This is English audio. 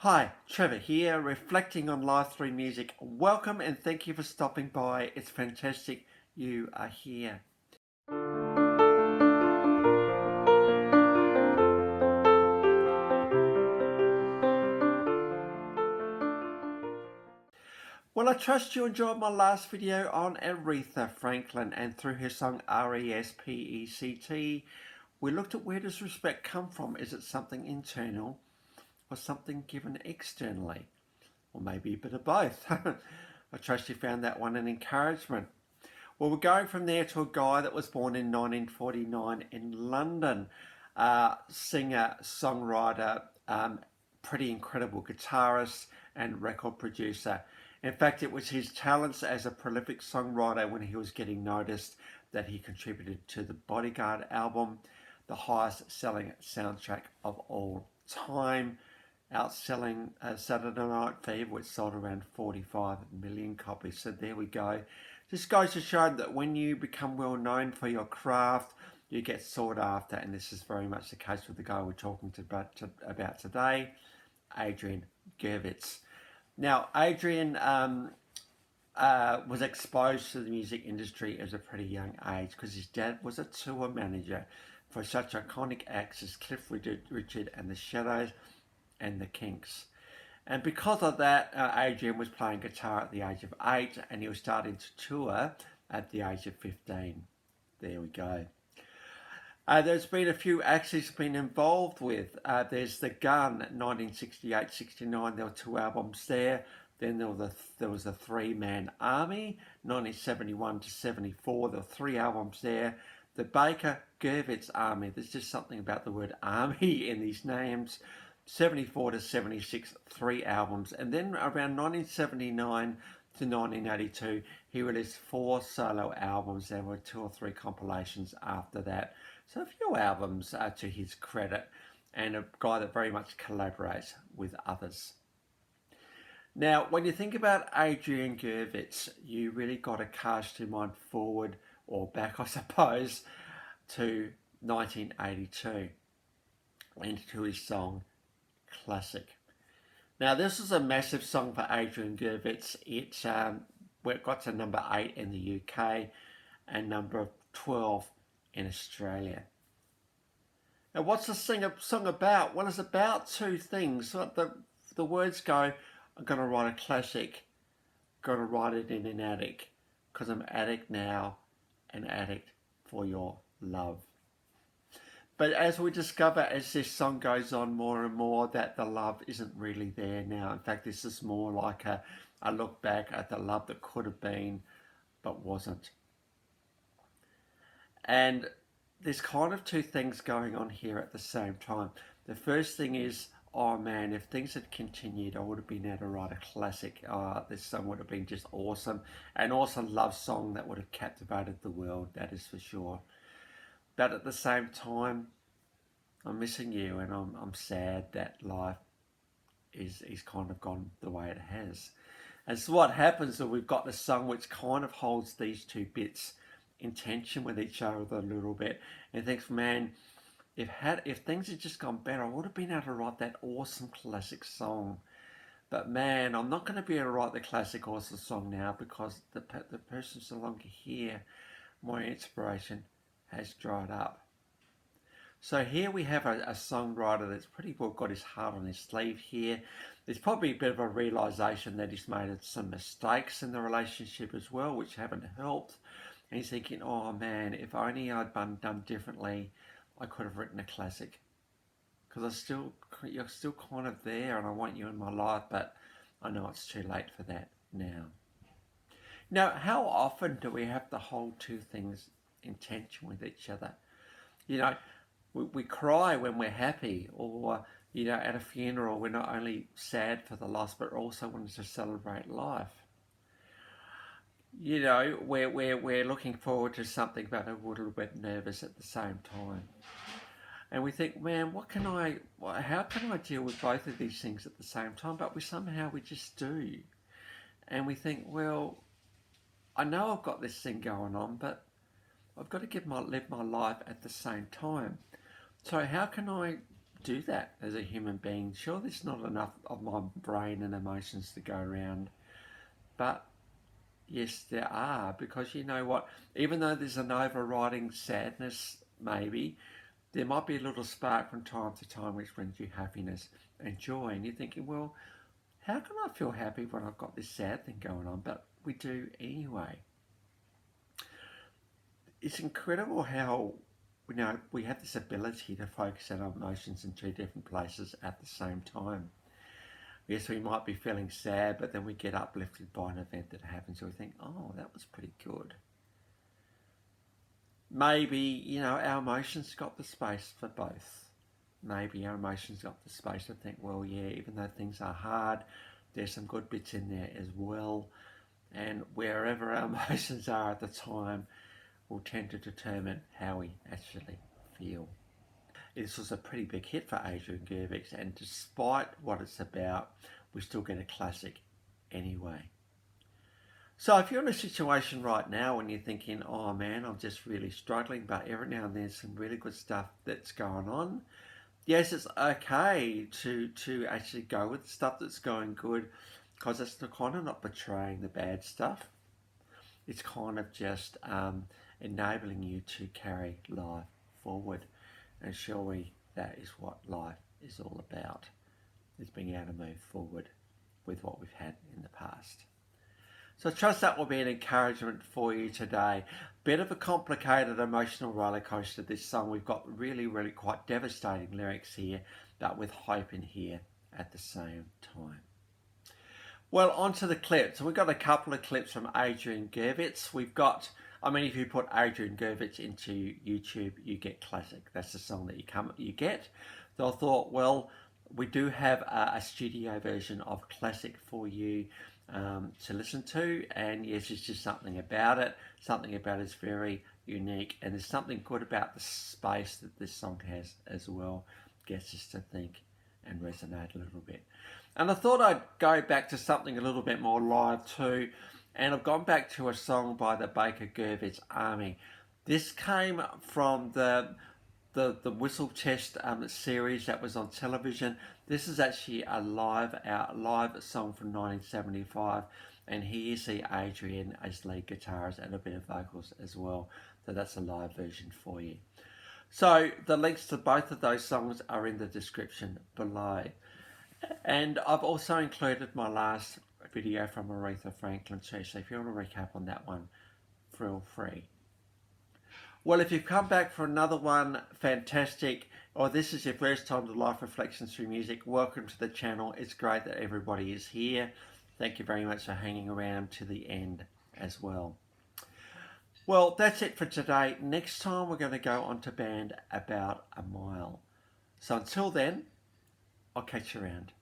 Hi, Trevor here, reflecting on life through music. Welcome and thank you for stopping by. It's fantastic you are here. Well, I trust you enjoyed my last video on Aretha Franklin, and through her song Respect, we looked at where does respect come from. Is it something internal or something given externally? Or maybe a bit of both. I trust you found that one an encouragement. Well, we're going from there to a guy that was born in 1949 in London, singer, songwriter, pretty incredible guitarist and record producer. In fact, it was his talents as a prolific songwriter when he was getting noticed that he contributed to the Bodyguard album, the highest selling soundtrack of all time, outselling Saturday Night Fever, which sold around 45 million copies. So there we go. This goes to show that when you become well known for your craft, you get sought after, and this is very much the case with the guy we're talking about today, Adrian Gurvitz. Now, Adrian was exposed to the music industry at a pretty young age because his dad was a tour manager for such iconic acts as Cliff Richard and the Shadows and the Kinks. And because of that, Adrian was playing guitar at the age of 8 and he was starting to tour at the age of 15. There we go. There's been a few acts he's been involved with. There's The Gun, 1968-69. There were 2 albums there. Then there was the Three-Man Army, 1971-74. There were 3 albums there. The Baker Gurvitz Army. There's just something about the word army in these names. 74-76, 3 albums. And then around 1979 to 1982, he released 4 solo albums. There were 2 or 3 compilations after that. So a few albums to his credit, and a guy that very much collaborates with others. Now, when you think about Adrian Gurvitz, you really got to cast your mind forward, or back, I suppose, to 1982, and to his song Classic. Now, this is a massive song for Adrian Gurvitz. It got to number 8 in the UK and number 12 in Australia. Now, what's the song about? Well, it's about 2 things. So the words go, I'm going to write a classic, got to write it in an attic, because I'm addict now, an addict for your love. But as we discover as this song goes on more and more that the love isn't really there now. In fact, this is more like a look back at the love that could have been but wasn't. And there's kind of 2 things going on here at the same time. The first thing is, oh man, if things had continued, I would have been able to write a classic. This song would have been just awesome. An awesome love song that would have captivated the world, that is for sure. But at the same time, I'm missing you, and I'm sad that life is kind of gone the way it has. And so what happens is we've got this song which kind of holds these 2 bits in tension with each other a little bit, and thinks, man, if things had just gone better, I would have been able to write that awesome classic song. But man, I'm not going to be able to write the classic awesome song now because the person's no longer here. My inspiration has dried up. So here we have a songwriter that's pretty well got his heart on his sleeve here. There's probably a bit of a realisation that he's made some mistakes in the relationship as well, which haven't helped. And he's thinking, oh man, if only I'd done differently, I could have written a classic. Because you're still kind of there and I want you in my life, but I know it's too late for that now. Now, how often do we have to hold 2 things in tension with each other? You know, we cry when we're happy, or, you know, at a funeral, we're not only sad for the loss, but also wanting to celebrate life. You know, we're looking forward to something, but a little bit nervous at the same time. And we think, man, how can I deal with both of these things at the same time? But we just do. And we think, well, I know I've got this thing going on, but I've got to live my life at the same time. So how can I do that as a human being. Sure, there's not enough of my brain and emotions to go around, but yes, there are, because you know what? Even though there's an overriding sadness, maybe, there might be a little spark from time to time which brings you happiness and joy. And you're thinking, well, how can I feel happy when I've got this sad thing going on? But we do anyway. It's incredible how we have this ability to focus our emotions in two different places at the same time. Yes, we might be feeling sad, but then we get uplifted by an event that happens, and we think, oh, that was pretty good. Maybe, our emotions got the space for both. Maybe our emotions got the space to think, well, yeah, even though things are hard, there's some good bits in there as well. And wherever our emotions are at the time will tend to determine how we actually feel. This was a pretty big hit for Adrian Gurvitz, and despite what it's about, we still get a classic anyway. So if you're in a situation right now and you're thinking, oh man, I'm just really struggling, but every now and then there's some really good stuff that's going on. Yes, it's okay to actually go with stuff that's going good, because it's kind of not betraying the bad stuff. It's kind of just enabling you to carry life forward. And surely that is what life is all about, is being able to move forward with what we've had in the past. So I trust that will be an encouragement for you today. Bit of a complicated emotional roller coaster, this song. We've got really, really quite devastating lyrics here, but with hope in here at the same time. Well, on to the clips. So we've got a couple of clips from Adrian Gurvitz. If you put Adrian Gurvitz into YouTube, you get classic. That's the song that you get. So I thought, well, we do have a studio version of classic for you to listen to, and yes, it's just something about it. Something about it's very unique, and there's something good about the space that this song has as well. Gets us to think and resonate a little bit. And I thought I'd go back to something a little bit more live too, and I've gone back to a song by the Baker Gurvitz Army. This came from the Whistle Test series that was on television. This is actually a live song from 1975, and here you see Adrian as lead guitarist and a bit of vocals as well. So that's a live version for you. So the links to both of those songs are in the description below. And I've also included my last video from Aretha Franklin too, so if you want to recap on that one, feel free. Well, if you've come back for another one, fantastic. Or this is your first time to Life Reflections Through Music, welcome to the channel. It's great that everybody is here. Thank you very much for hanging around to the end as well. Well, that's it for today. Next time we're going to go on to band About a Mile. So until then, I'll catch you around.